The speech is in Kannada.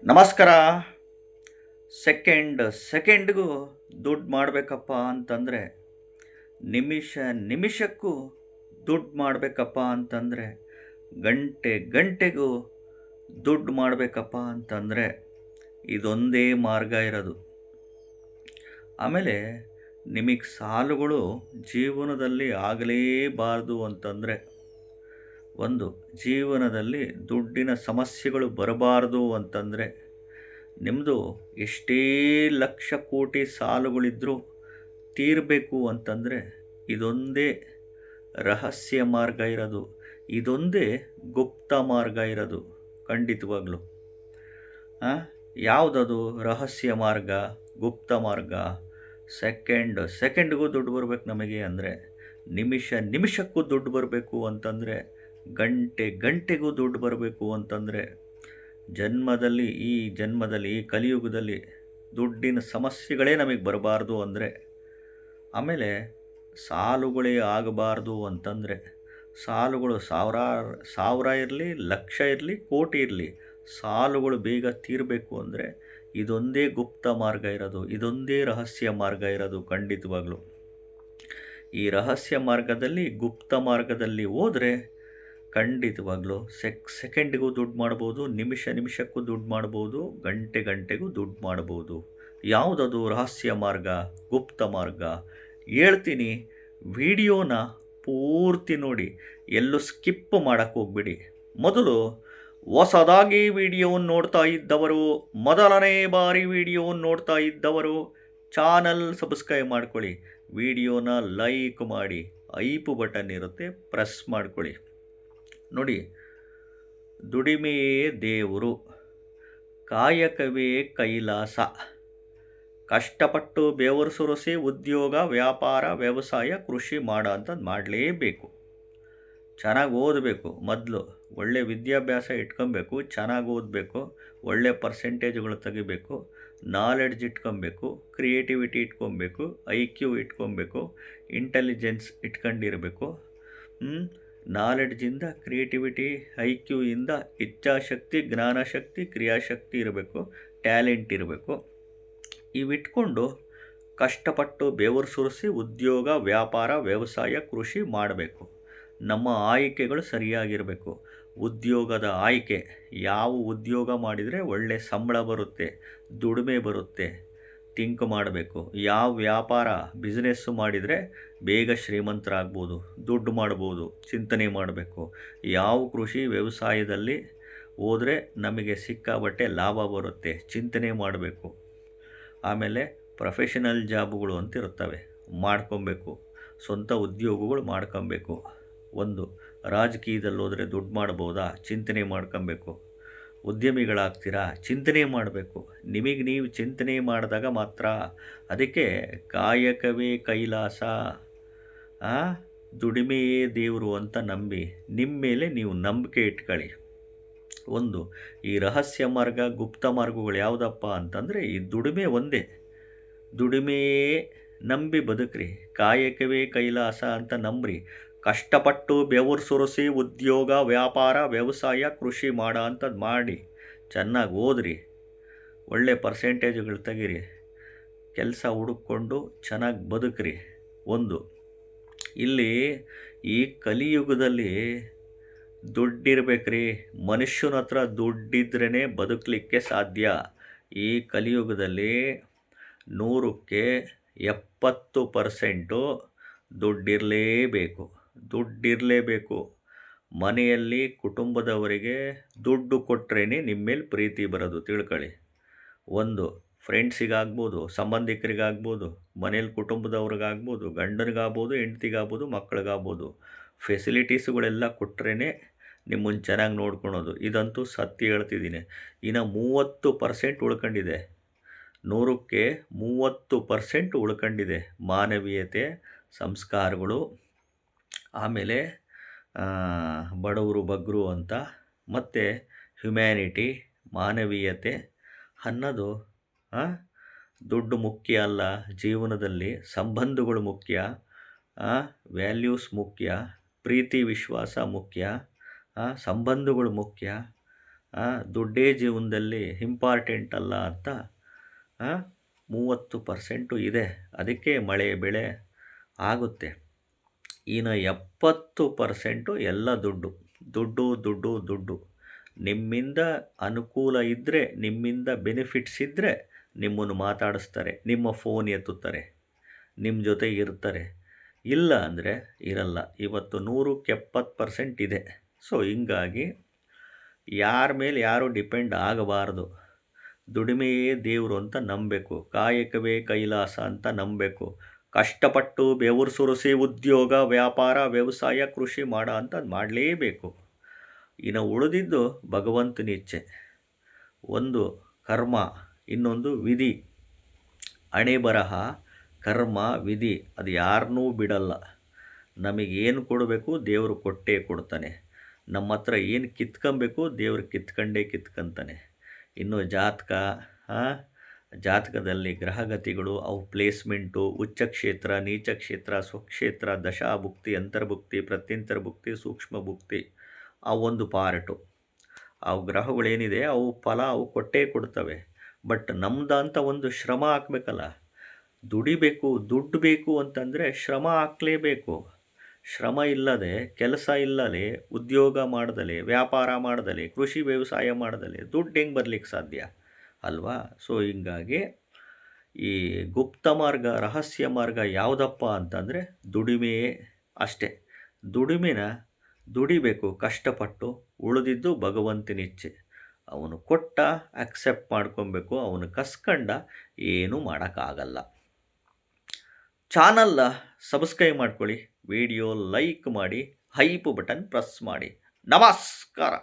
ನಮಸ್ಕಾರ. ಸೆಕೆಂಡ್ಗೂ ದುಡ್ಡು ಮಾಡಬೇಕಪ್ಪ ಅಂತಂದರೆ, ನಿಮಿಷಕ್ಕೂ ದುಡ್ಡು ಮಾಡಬೇಕಪ್ಪ ಅಂತಂದರೆ, ಗಂಟೆಗೂ ದುಡ್ಡು ಮಾಡಬೇಕಪ್ಪ ಅಂತಂದರೆ ಇದೊಂದೇ ಮಾರ್ಗ ಇರೋದು. ಆಮೇಲೆ ನಿಮಗೆ ಸಾಲುಗಳು ಜೀವನದಲ್ಲಿ ಆಗಲೇಬಾರ್ದು ಅಂತಂದರೆ, ಜೀವನದಲ್ಲಿ ದುಡ್ಡಿನ ಸಮಸ್ಯೆಗಳು ಬರಬಾರ್ದು ಅಂತಂದರೆ, ನಿಮ್ಮದು ಎಷ್ಟೇ ಲಕ್ಷ ಕೋಟಿ ಸಾಲುಗಳಿದ್ದರೂ ತೀರಬೇಕು ಅಂತಂದರೆ ಇದೊಂದೇ ರಹಸ್ಯ ಮಾರ್ಗ ಇರೋದು, ಇದೊಂದೇ ಗುಪ್ತ ಮಾರ್ಗ ಇರೋದು. ಖಂಡಿತವಾಗ್ಲೂ ಯಾವುದದು ರಹಸ್ಯ ಮಾರ್ಗ, ಗುಪ್ತ ಮಾರ್ಗ? ಸೆಕೆಂಡ್ಗೂ ದುಡ್ಡು ಬರಬೇಕು ನಮಗೆ ಅಂದರೆ, ನಿಮಿಷಕ್ಕೂ ದುಡ್ಡು ಬರಬೇಕು ಅಂತಂದರೆ, ಗಂಟೆಗೂ ದುಡ್ಡು ಬರಬೇಕು ಅಂತಂದರೆ, ಈ ಜನ್ಮದಲ್ಲಿ ಈ ಕಲಿಯುಗದಲ್ಲಿ ದುಡ್ಡಿನ ಸಮಸ್ಯೆಗಳೇ ನಮಗೆ ಬರಬಾರ್ದು ಅಂದರೆ, ಆಮೇಲೆ ಸಾಲುಗಳೇ ಆಗಬಾರ್ದು ಅಂತಂದರೆ, ಸಾಲುಗಳು ಸಾವಿರ ಇರಲಿ, ಲಕ್ಷ ಇರಲಿ, ಕೋಟಿ ಇರಲಿ, ಸಾಲುಗಳು ಬೇಗ ತೀರಬೇಕು ಅಂದರೆ ಇದೊಂದೇ ಗುಪ್ತ ಮಾರ್ಗ ಇರೋದು, ಇದೊಂದೇ ರಹಸ್ಯ ಮಾರ್ಗ ಇರೋದು. ಖಂಡಿತವಾಗ್ಲೂ ಈ ರಹಸ್ಯ ಮಾರ್ಗದಲ್ಲಿ, ಗುಪ್ತ ಮಾರ್ಗದಲ್ಲಿ ಹೋದರೆ ಖಂಡಿತವಾಗ್ಲೂ ಸೆಕೆಂಡ್ಗೂ ದುಡ್ಡು ಮಾಡ್ಬೋದು, ನಿಮಿಷಕ್ಕೂ ದುಡ್ಡು ಮಾಡ್ಬೋದು, ಗಂಟೆಗೂ ದುಡ್ಡು ಮಾಡ್ಬೋದು. ಯಾವುದದು ರಹಸ್ಯ ಮಾರ್ಗ, ಗುಪ್ತ ಮಾರ್ಗ? ಹೇಳ್ತೀನಿ, ವಿಡಿಯೋನ ಪೂರ್ತಿ ನೋಡಿ, ಎಲ್ಲೂ ಸ್ಕಿಪ್ ಮಾಡೋಕ್ಕೆ ಹೋಗ್ಬಿಡಿ. ಮೊದಲು ಹೊಸದಾಗಿ ವಿಡಿಯೋವನ್ನು ನೋಡ್ತಾ ಇದ್ದವರು, ಮೊದಲನೇ ಬಾರಿ ವಿಡಿಯೋವನ್ನು ನೋಡ್ತಾ ಇದ್ದವರು ಚಾನಲ್ ಸಬ್ಸ್ಕ್ರೈಬ್ ಮಾಡ್ಕೊಳ್ಳಿ, ವಿಡಿಯೋನ ಲೈಕ್ ಮಾಡಿ, ಐಪು ಬಟನ್ ಇರುತ್ತೆ ಪ್ರೆಸ್ ಮಾಡ್ಕೊಳ್ಳಿ. ನೋಡಿ, ದುಡಿಮೆಯೇ ದೇವರು, ಕಾಯಕವೇ ಕೈಲಾಸ, ಕಷ್ಟಪಟ್ಟು ಬೆವರು ಸುರಿಸಿ ಉದ್ಯೋಗ, ವ್ಯಾಪಾರ, ವ್ಯವಸಾಯ, ಕೃಷಿ ಅಂಥದ್ದು ಮಾಡಲೇಬೇಕು. ಚೆನ್ನಾಗಿ ಓದಬೇಕು, ಮೊದಲು ಒಳ್ಳೆ ವಿದ್ಯಾಭ್ಯಾಸ ಇಟ್ಕೊಬೇಕು, ಚೆನ್ನಾಗಿ ಓದಬೇಕು, ಒಳ್ಳೆ ಪರ್ಸೆಂಟೇಜ್ಗಳು ತೆಗಿಬೇಕು, ನಾಲೆಡ್ಜ್ ಇಟ್ಕೊಬೇಕು, ಕ್ರಿಯೇಟಿವಿಟಿ ಇಟ್ಕೊಬೇಕು, IQ ಇಟ್ಕೊಬೇಕು, ಇಂಟೆಲಿಜೆನ್ಸ್ ಇಟ್ಕೊಂಡಿರಬೇಕು. ನಾಲೆಡ್ಜಿಂದ, ಕ್ರಿಯೇಟಿವಿಟಿ, IQ ಇಂದ ಇಚ್ಛಾಶಕ್ತಿ, ಜ್ಞಾನಶಕ್ತಿ, ಕ್ರಿಯಾಶಕ್ತಿ ಇರಬೇಕು, ಟ್ಯಾಲೆಂಟ್ ಇರಬೇಕು. ಇವಿಟ್ಕೊಂಡು ಕಷ್ಟಪಟ್ಟು ಬೆವರು ಸುರಿಸಿ ಉದ್ಯೋಗ, ವ್ಯಾಪಾರ, ವ್ಯವಸಾಯ, ಕೃಷಿ ಮಾಡಬೇಕು. ನಮ್ಮ ಆಯ್ಕೆಗಳು ಸರಿಯಾಗಿರಬೇಕು. ಉದ್ಯೋಗದ ಆಯ್ಕೆ, ಯಾವ ಉದ್ಯೋಗ ಮಾಡಿದರೆ ಒಳ್ಳೆ ಸಂಬಳ ಬರುತ್ತೆ, ದುಡಿಮೆ ಬರುತ್ತೆ, ಥಿಂಕ್ ಮಾಡಬೇಕು. ಯಾವ ವ್ಯಾಪಾರ, ಬಿಸ್ನೆಸ್ಸು ಮಾಡಿದರೆ ಬೇಗ ಶ್ರೀಮಂತರಾಗ್ಬೋದು, ದುಡ್ಡು ಮಾಡ್ಬೋದು, ಚಿಂತನೆ ಮಾಡಬೇಕು. ಯಾವ ಕೃಷಿ ವ್ಯವಸಾಯದಲ್ಲಿ ಹೋದರೆ ನಮಗೆ ಸಿಕ್ಕಾಬಟ್ಟೆ ಲಾಭ ಬರುತ್ತೆ, ಚಿಂತನೆ ಮಾಡಬೇಕು. ಆಮೇಲೆ ಪ್ರೊಫೆಷನಲ್ ಜಾಬುಗಳು ಅಂತ ಇರ್ತವೆ, ಮಾಡ್ಕೊಬೇಕು. ಸ್ವಂತ ಉದ್ಯೋಗಗಳು ಮಾಡ್ಕೊಬೇಕು. ರಾಜಕೀಯದಲ್ಲಿ ಹೋದರೆ ದುಡ್ಡು ಮಾಡ್ಬೋದಾ, ಚಿಂತನೆ ಮಾಡ್ಕೊಬೇಕು. ಉದ್ಯಮಿಗಳಾಗ್ತೀರಾ, ಚಿಂತನೆ ಮಾಡಬೇಕು. ನಿಮಗೆ ನೀವು ಚಿಂತನೆ ಮಾಡಿದಾಗ ಮಾತ್ರ. ಅದಕ್ಕೆ ಕಾಯಕವೇ ಕೈಲಾಸ, ದುಡಿಮೆಯೇ ದೇವರು ಅಂತ ನಂಬಿ, ನಿಮ್ಮ ಮೇಲೆ ನೀವು ನಂಬಿಕೆ ಇಟ್ಕೊಳ್ಳಿ. ಈ ರಹಸ್ಯ ಮಾರ್ಗ, ಗುಪ್ತ ಮಾರ್ಗಗಳು ಯಾವುದಪ್ಪ ಅಂತಂದರೆ, ಈ ದುಡಿಮೆ ಒಂದೇ. ದುಡಿಮೆಯೇ ನಂಬಿ ಬದುಕ್ರಿ, ಕಾಯಕವೇ ಕೈಲಾಸ ಅಂತ ನಂಬ್ರಿ. ಕಷ್ಟಪಟ್ಟು ಬೆವರು ಸುರಿಸಿ ಉದ್ಯೋಗ, ವ್ಯಾಪಾರ, ವ್ಯವಸಾಯ, ಕೃಷಿ ಅಂಥದ್ದು ಮಾಡಿ, ಚೆನ್ನಾಗಿ ಓದ್ರಿ, ಒಳ್ಳೆ ಪರ್ಸೆಂಟೇಜ್ಗಳು ತೆಗೀರಿ, ಕೆಲಸ ಹುಡುಕೊಂಡು ಚೆನ್ನಾಗಿ ಬದುಕ್ರಿ. ಇಲ್ಲಿ ಈ ಕಲಿಯುಗದಲ್ಲಿ ದುಡ್ಡಿರ್ಬೇಕ್ರಿ. ಮನುಷ್ಯನ ಹತ್ರ ದುಡ್ಡಿದ್ರೇ ಬದುಕಲಿಕ್ಕೆ ಸಾಧ್ಯ. ಈ ಕಲಿಯುಗದಲ್ಲಿ 100ಕ್ಕೆ 70% ದುಡ್ಡಿರಲೇಬೇಕು. ಮನೆಯಲ್ಲಿ ಕುಟುಂಬದವರಿಗೆ ದುಡ್ಡು ಕೊಟ್ಟರೆ ನಿಮ್ಮ ಮೇಲೆ ಪ್ರೀತಿ ಬರೋದು, ತಿಳ್ಕೊಳ್ಳಿ. ಫ್ರೆಂಡ್ಸಿಗಾಗ್ಬೋದು, ಸಂಬಂಧಿಕರಿಗಾಗ್ಬೋದು, ಮನೇಲಿ ಕುಟುಂಬದವ್ರಿಗಾಗ್ಬೋದು, ಗಂಡನಿಗಾಗ್ಬೋದು, ಹೆಂಡ್ತಿಗಾಗ್ಬೋದು, ಮಕ್ಕಳಿಗಾಗ್ಬೋದು, ಫೆಸಿಲಿಟೀಸ್ಗಳೆಲ್ಲ ಕೊಟ್ಟರೆ ನಿಮ್ಮನ್ನು ಚೆನ್ನಾಗಿ ನೋಡ್ಕೊಳೋದು. ಇದಂತೂ ಸತ್ಯ ಹೇಳ್ತಿದ್ದೀನಿ. ಇನ್ನು 30% ಉಳ್ಕೊಂಡಿದೆ, 100ಕ್ಕೆ 30% ಉಳ್ಕೊಂಡಿದೆ. ಮಾನವೀಯತೆ, ಸಂಸ್ಕಾರಗಳು, ಆಮೇಲೆ ಬಡವರು ಬಗ್ಗರು ಅಂತ, ಮತ್ತು ಹ್ಯುಮ್ಯಾನಿಟಿ, ಮಾನವೀಯತೆ ಅನ್ನೋದು. ದುಡ್ಡು ಮುಖ್ಯ ಅಲ್ಲ ಜೀವನದಲ್ಲಿ, ಸಂಬಂಧಗಳು ಮುಖ್ಯ, ವ್ಯಾಲ್ಯೂಸ್ ಮುಖ್ಯ, ಪ್ರೀತಿ ವಿಶ್ವಾಸ ಮುಖ್ಯ, ಸಂಬಂಧಗಳು ಮುಖ್ಯ, ದುಡ್ಡೇ ಜೀವನದಲ್ಲಿ ಇಂಪಾರ್ಟೆಂಟ್ ಅಲ್ಲ ಅಂತ 30% ಇದೆ. ಅದಕ್ಕೆ ಮಳೆ ಬೆಳೆ ಆಗುತ್ತೆ. ಇನ್ನು 70% ಎಲ್ಲ ದುಡ್ಡು ದುಡ್ಡು ದುಡ್ಡು ದುಡ್ಡು. ನಿಮ್ಮಿಂದ ಅನುಕೂಲ ಇದ್ದರೆ, ನಿಮ್ಮಿಂದ ಬೆನಿಫಿಟ್ಸ್ ಇದ್ದರೆ ನಿಮ್ಮನ್ನು ಮಾತಾಡಿಸ್ತಾರೆ, ನಿಮ್ಮ ಫೋನ್ ಎತ್ತುತ್ತಾರೆ, ನಿಮ್ಮ ಜೊತೆ ಇರ್ತಾರೆ. ಇಲ್ಲ ಅಂದರೆ ಇರಲ್ಲ. ಇವತ್ತು 100% ಇದೆ. ಸೊ ಹಿಂಗಾಗಿ ಯಾರ ಮೇಲೆ ಯಾರೂ ಡಿಪೆಂಡ್ ಆಗಬಾರ್ದು. ದುಡಿಮೆಯೇ ದೇವರು ಅಂತ ನಂಬಬೇಕು. ಕಾಯಕವೇ ಕೈಲಾಸ ಅಂತ ನಂಬಬೇಕು. ಕಷ್ಟಪಟ್ಟು ಬೆವರು ಸುರಿಸಿ ಉದ್ಯೋಗ, ವ್ಯಾಪಾರ, ವ್ಯವಸಾಯ, ಕೃಷಿ ಅಂತ ಮಾಡಲೇಬೇಕು. ಇನ್ನು ಉಳಿದಿದ್ದು ಭಗವಂತನ ಇಚ್ಛೆ. ಒಂದು ಕರ್ಮ, ಇನ್ನೊಂದು ವಿಧಿ. ಹಣೆ ಬರಹ, ಕರ್ಮ, ವಿಧಿ ಅದು ಯಾರನ್ನೂ ಬಿಡಲ್ಲ. ನಮಗೇನು ಕೊಡಬೇಕು ದೇವರು ಕೊಟ್ಟೇ ಕೊಡ್ತಾನೆ. ನಮ್ಮ ಹತ್ರ ಏನು ಕಿತ್ಕೊಬೇಕು ದೇವರು ಕಿತ್ಕೊಂತಾನೆ. ಇನ್ನು ಜಾತಕದಲ್ಲಿ ಗ್ರಹಗತಿಗಳು, ಅವು ಪ್ಲೇಸ್ಮೆಂಟು, ಉಚ್ಚ ಕ್ಷೇತ್ರ, ನೀಚ ಕ್ಷೇತ್ರ, ಸ್ವಕ್ಷೇತ್ರ, ದಶಾಭುಕ್ತಿ, ಅಂತರ್ಭುಕ್ತಿ, ಪ್ರತ್ಯಂತರ್ಭುಕ್ತಿ, ಸೂಕ್ಷ್ಮ ಭುಕ್ತಿ, ಆ ಒಂದು ಪಾರ್ಟು. ಅವು ಗ್ರಹಗಳೇನಿದೆ ಅವು ಫಲ ಅವು ಕೊಟ್ಟೇ ಕೊಡ್ತವೆ. ಬಟ್ ನಮ್ದಂತ ಒಂದು ಶ್ರಮ ಹಾಕಬೇಕಲ್ಲ. ದುಡಿಬೇಕು, ದುಡ್ಡು ಬೇಕು ಅಂತಂದರೆ ಶ್ರಮ ಹಾಕಲೇಬೇಕು. ಶ್ರಮ ಇಲ್ಲದೆ, ಕೆಲಸ ಇಲ್ಲದೆ, ಉದ್ಯೋಗ ಮಾಡ್ದಲೆ, ವ್ಯಾಪಾರ ಮಾಡ್ದಲೆ, ಕೃಷಿ ವ್ಯವಸಾಯ ಮಾಡ್ದಲೆ ದುಡ್ಡು ಹೆಂಗೆ ಬರಲಿಕ್ಕೆ ಸಾಧ್ಯ ಅಲ್ವಾ? ಸೊ ಹಿಂಗಾಗಿ ಈ ಗುಪ್ತ ಮಾರ್ಗ, ರಹಸ್ಯ ಮಾರ್ಗ ಯಾವುದಪ್ಪ ಅಂತಂದರೆ ದುಡಿಮೆಯೇ ಅಷ್ಟೇ. ದುಡಿಬೇಕು ಕಷ್ಟಪಟ್ಟು. ಉಳಿದಿದ್ದು ಭಗವಂತನ ಇಚ್ಛೆ. ಅವನು ಕೊಟ್ಟ ಅಕ್ಸೆಪ್ಟ್ ಮಾಡ್ಕೊಬೇಕು. ಅವನು ಕಸ್ಕಂಡ ಏನೂ ಮಾಡೋಕ್ಕಾಗಲ್ಲ. ಚಾನಲ್ನ ಸಬ್ಸ್ಕ್ರೈಬ್ ಮಾಡ್ಕೊಳ್ಳಿ, ವಿಡಿಯೋ ಲೈಕ್ ಮಾಡಿ, ಹೈಪ್ ಬಟನ್ ಪ್ರೆಸ್ ಮಾಡಿ. ನಮಸ್ಕಾರ.